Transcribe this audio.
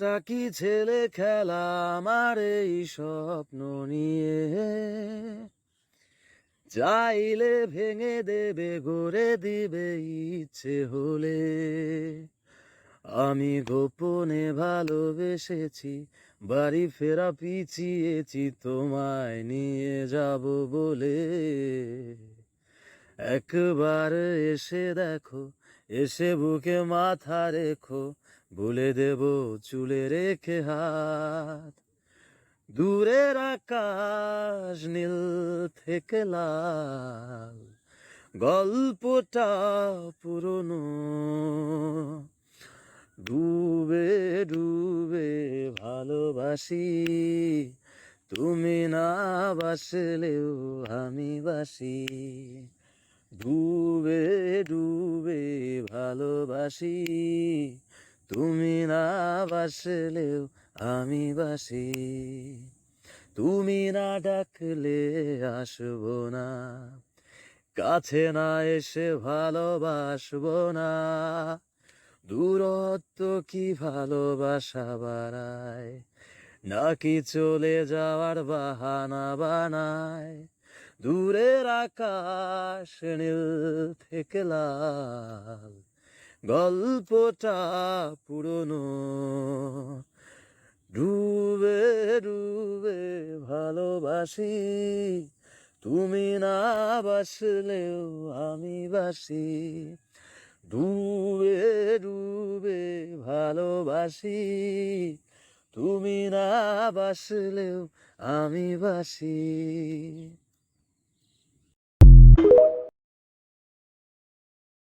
একটা কি ছেলে খেলা আমার এই স্বপ্ন নিয়ে, চাইলে ভেঙে দেবে গড়ে দিবে ইচ্ছে হলে। আমি গোপনে ভালোবেসেছি, বাড়ি ফেরা পিছিয়েছি তোমায় নিয়ে যাব বলে। একবার এসে দেখো, এসে বুকে মাথা রেখো, বলে দেব চুলে রেখে হাত। দূরের আকাশ নীল থেকে লাল, গল্পটা পুরনো। ডুবে ডুবে ভালোবাসি, তুমি না বাসলেও আমি বাসি। ডুবে ডুবে ভালোবাসি, তুমি না বাসলেও আমি বাসি। তুমি না ডাকলে আসবো না, কাছে না এসে ভালোবাসবো না। দূরত্ব কি ভালোবাসা বাড়ায়, নাকি চলে যাওয়ার বাহানা বানায়? দূরের আকাশ নীল থেকে লাল, গল্পটা পুরনো। ডুবে ডুবে ভালোবাসি, তুমি না বাসলেও আমি বাসি। ডুবে ডুবে ভালোবাসি, তুমি না বাসলেও আমি বাসি।